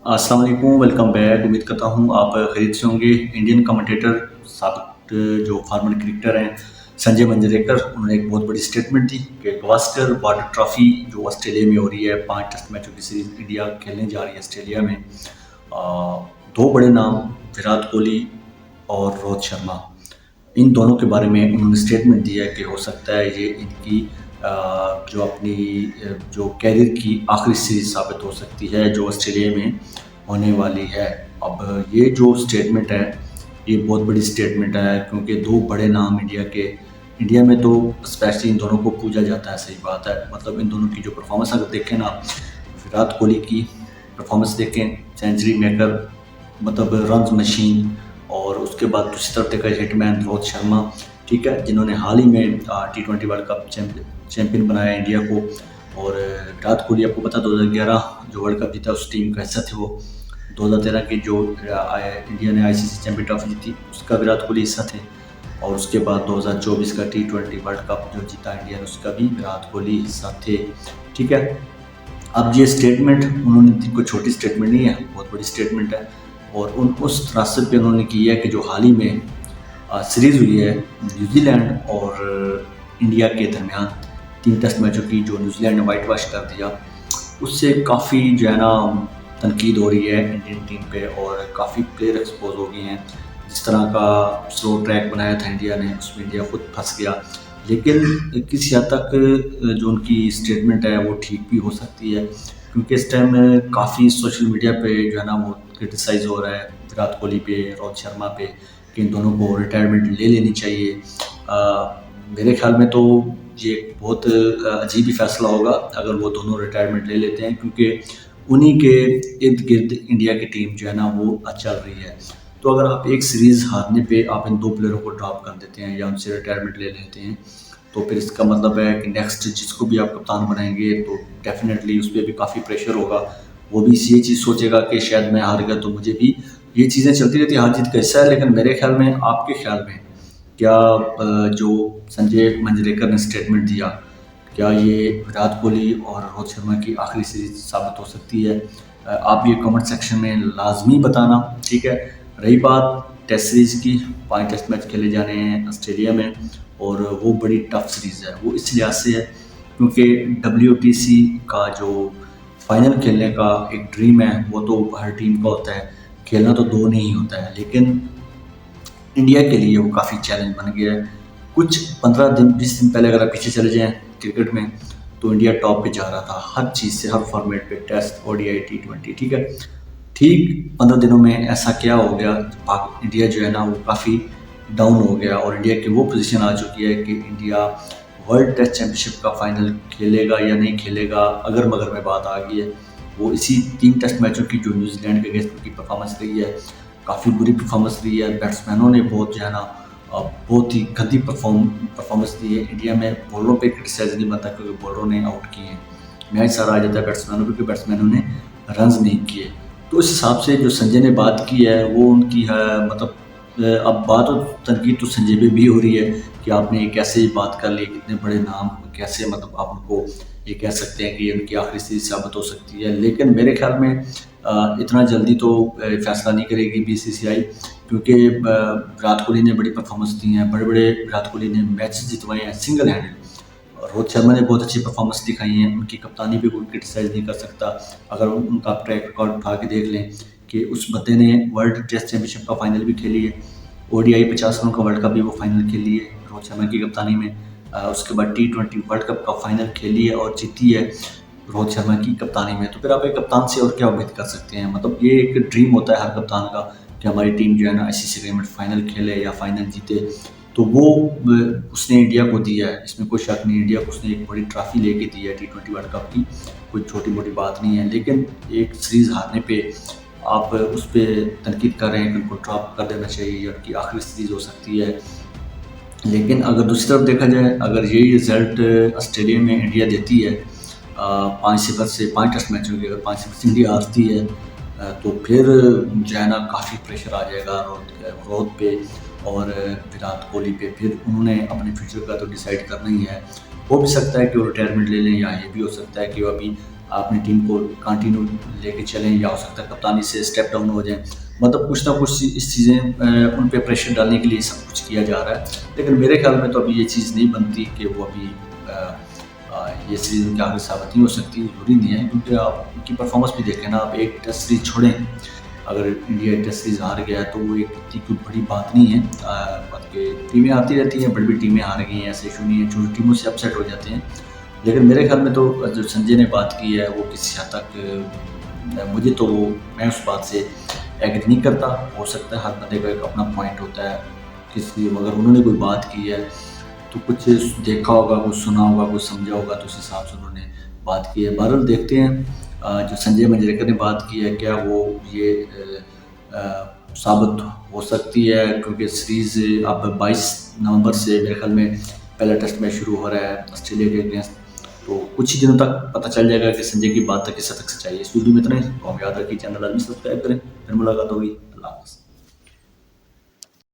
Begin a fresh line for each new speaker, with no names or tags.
अस्सलाम वालेकुम, welcome back. उम्मीद करता हूँ आप खैरियत से होंगे। इंडियन कमेंटेटर साबिक जो फॉर्मर क्रिकेटर हैं संजय मंजरेकर, उन्होंने एक बहुत बड़ी स्टेटमेंट दी कि गवास्कर बॉर्डर ट्रॉफी जो ऑस्ट्रेलिया में हो रही है, 5 टेस्ट मैचों की सीरीज इंडिया खेलने जा रही है ऑस्ट्रेलिया में। दो बड़े नाम विराट कोहली और रोहित शर्मा, इन दोनों के बारे में उन्होंने स्टेटमेंट दिया है कि हो सकता है ये इनकी जो अपनी जो कैरियर की आखिरी सीरीज साबित हो सकती है जो ऑस्ट्रेलिया में होने वाली है। अब ये जो स्टेटमेंट है, ये बहुत बड़ी स्टेटमेंट है क्योंकि दो बड़े नाम इंडिया में तो स्पेशली इन दोनों को पूजा जाता है। सही बात है, मतलब इन दोनों की जो परफॉर्मेंस अगर देखें ना, विराट कोहली की परफॉर्मेंस देखें, सेंचुरी मेकर, मतलब रन मशीन। और उसके बाद दूसरी तरफ देखा हिटमैन रोहित शर्मा, ठीक है, जिन्होंने हाल ही में T20 वर्ल्ड कप चैंपियन बनाया इंडिया को। और विराट कोहली, आपको पता 2011 जो वर्ल्ड कप जीता उस टीम का हिस्सा थे वो। 2013 की जो इंडिया ने ICC चैंपियन ट्रॉफी जीती उसका विराट कोहली हिस्सा थे। और उसके बाद 2024 का T20 वर्ल्ड कप जो जीता इंडिया ने उसका भी विराट कोहली हिस्सा थे, ठीक है। अब ये स्टेटमेंट उन्होंने, कोई छोटी स्टेटमेंट नहीं है, बहुत बड़ी स्टेटमेंट है। और उस रास्ते पे उन्होंने की है कि जो हाल ही में सीरीज़ हुई है न्यूजीलैंड और इंडिया के दरमियान, 3 टेस्ट मैचों की, जो न्यूजीलैंड ने वाइट वॉश कर दिया, उससे काफ़ी जो है ना तनकीद हो रही है इंडियन टीम पे और काफ़ी प्लेयर एक्सपोज हो गए हैं। जिस तरह का स्लो ट्रैक बनाया था इंडिया ने, उसमें इंडिया खुद फंस गया। लेकिन किसी हद तक जो उनकी स्टेटमेंट है वो ठीक भी हो सकती है, क्योंकि इस टाइम काफ़ी सोशल मीडिया पे जो है ना वो क्रिटिसाइज़ हो रहा है विराट कोहली पे, रोहित शर्मा पे, कि इन दोनों को रिटायरमेंट ले लेनी चाहिए। मेरे ख्याल में तो ये एक बहुत अजीब ही फैसला होगा अगर वो दोनों रिटायरमेंट ले लेते हैं, क्योंकि उन्हीं के इर्द गिर्द इंडिया की टीम जो है ना वो चल रही है। तो अगर आप एक सीरीज़ हारने पे आप इन दो प्लेयरों को ड्रॉप कर देते हैं या उनसे रिटायरमेंट ले लेते हैं, तो फिर इसका मतलब है कि नेक्स्ट जिसको भी आप कप्तान बनाएंगे तो डेफिनेटली उस पर भी काफ़ी प्रेशर होगा। वो भी ये चीज़ सोचेगा कि शायद मैं हार गया तो मुझे भी, ये चीज़ें चलती रहती है, हार जीत का हिस्सा है। लेकिन मेरे ख्याल में, आपके ख्याल में क्या जो संजय मंजरेकर ने स्टेटमेंट दिया, क्या ये विराट कोहली और रोहित शर्मा की आखिरी सीरीज साबित हो सकती है? आप ये कमेंट सेक्शन में लाजमी बताना, ठीक है। रही बात टेस्ट सीरीज़ की, 5 टेस्ट मैच खेले जाने हैं ऑस्ट्रेलिया में और वो बड़ी टफ सीरीज़ है। वो इस लिहाज से है क्योंकि WTC का जो फाइनल खेलने का एक ड्रीम है वो तो हर टीम का होता है, खेलना तो दो नहीं होता है। लेकिन इंडिया के लिए वो काफ़ी चैलेंज बन गया है। कुछ 15 दिन 20 दिन पहले अगर आप पीछे चले जाएँ क्रिकेट में, तो इंडिया टॉप पे जा रहा था हर चीज़ से, हर फॉर्मेट पे, टेस्ट, ODI, T20, ठीक है। ठीक 15 दिनों में ऐसा क्या हो गया, इंडिया जो है ना वो काफ़ी डाउन हो गया और इंडिया की वो पोजीशन आ चुकी है कि इंडिया वर्ल्ड टेस्ट चैंपियनशिप का फाइनल खेलेगा या नहीं खेलेगा, अगर मगर में बात आ गई है। वो इसी 3 टेस्ट मैचों की जो न्यूजीलैंड के अगेंस्ट की परफॉर्मेंस रही है, काफ़ी बुरी परफॉर्मेंस रही है। बैट्समैनों ने बहुत जो है ना बहुत ही गंदी परफॉर्मेंस दी है। इंडिया में बॉलरों पे क्रिटिसाइज नहीं बनता क्योंकि बॉलरों ने आउट किए हैं, मैच सारा आ जाता है बैट्समैनों पे क्योंकि बैट्समैनों ने रन्स नहीं किए। तो इस हिसाब से जो संजय ने बात की है वो उनकी है, मतलब अब बात और तनकीद तो संजय पे भी हो रही है कि आपने ये कैसे बात कर ली, कितने बड़े नाम, कैसे मतलब आप उनको ये कह सकते हैं कि उनकी आखिरी सीरीज साबित हो सकती है। लेकिन मेरे ख्याल में इतना जल्दी तो फैसला नहीं करेगी BCCI, क्योंकि विराट कोहली ने बड़ी परफॉर्मेंस दी हैं, बड़े बड़े विराट कोहली ने मैच जितवाए हैं सिंगल हैंडेड। रोहित शर्मा ने बहुत अच्छी परफॉर्मेंस दिखाई है, उनकी कप्तानी पे कोई क्रिटिसाइज़ नहीं कर सकता। अगर उनका ट्रैक रिकॉर्ड उठा के देख लें कि उस बंदे ने वर्ल्ड टेस्ट चैंपियनशिप का फाइनल भी खेली है, ODI 50 रन का वर्ल्ड कप भी वो फाइनल खेली है रोहित शर्मा की कप्तानी में। उसके बाद T20 वर्ल्ड कप का फाइनल खेली है और जीती है रोहित शर्मा की कप्तानी में। तो फिर आप एक कप्तान से और क्या उम्मीद कर सकते हैं? मतलब ये एक ड्रीम होता है हर कप्तान का कि हमारी टीम जो है ना ICC टूर्नामेंट फाइनल खेले या फाइनल जीते। तो वो उसने इंडिया को दिया है, इसमें कोई शक नहीं। इंडिया को उसने एक बड़ी ट्रॉफी लेके दी है T20 वर्ल्ड कप की, कोई छोटी मोटी बात नहीं है। लेकिन एक सीरीज़ हारने पे आप उस पर तनकीद कर रहे हैं कि उनको ड्रॉप कर देना चाहिए या उनकी आखिरी सीरीज़ हो सकती है। लेकिन अगर दूसरी तरफ देखा जाए, अगर यही रिज़ल्ट ऑस्ट्रेलिया में इंडिया देती है 5-0 से, 5 टेस्ट मैचों की अगर 5-0 से इंडिया हारती है, तो फिर जो है ना काफ़ी प्रेशर आ जाएगा रोहित पे और विराट कोहली पे। फिर उन्होंने अपने फ्यूचर का तो डिसाइड करना ही है। हो भी सकता है कि वो रिटायरमेंट ले लें, या ये भी हो सकता है कि वो अभी अपनी टीम को कंटिन्यू लेके चलें, या हो सकता है कप्तानी से स्टेप डाउन हो जाएं। मतलब कुछ ना कुछ इस चीज़ें उन पे प्रेशर डालने के लिए सब कुछ किया जा रहा है। लेकिन मेरे ख्याल में तो अभी ये चीज़ नहीं बनती कि वो अभी ये सीरीज़ उनके आगे साबित नहीं हो सकती, ज़रूरी नहीं है, क्योंकि आप उनकी परफॉर्मेंस भी देखें ना। आप एक टेस्ट सीरीज़ छोड़ें, अगर इंडिया टेस्ट सीरीज़ हार गया है तो वो एक इतनी कोई बड़ी बात नहीं है। बल्कि टीमें आती रहती हैं, बड़ी बड़ी टीमें हार गई हैं, ऐसा इशू नहीं है, छोटी टीमों से अपसेट हो जाते हैं। लेकिन मेरे ख्याल में तो जो संजय ने बात की है वो किसी हद तक मुझे तो मैं उस बात से एग्री नहीं करता। हो सकता है हर बंदे का एक अपना पॉइंट होता है, किसी अगर उन्होंने कोई बात की है तो कुछ देखा होगा, कुछ सुना होगा, कुछ समझा होगा, तो उस हिसाब से उन्होंने बात की है। बहरहाल देखते हैं जो संजय मंजरेकर ने बात की है क्या वो ये साबित हो सकती है, क्योंकि सीरीज़ अब 22 नवंबर से मेरे ख्याल में पहला टेस्ट मैच शुरू हो रहा है ऑस्ट्रेलिया के अगेंस्ट। तो कुछ ही दिनों तक पता चल जाएगा कि संजय की बात तक किस हद तक सच्चाई है। इस वीडियो में इतना ही। तो हम याद रखिए, चैनल आदमी सब्सक्राइब करें। फिर मुलाकात होगी। अल्लाह हाफ़िज़।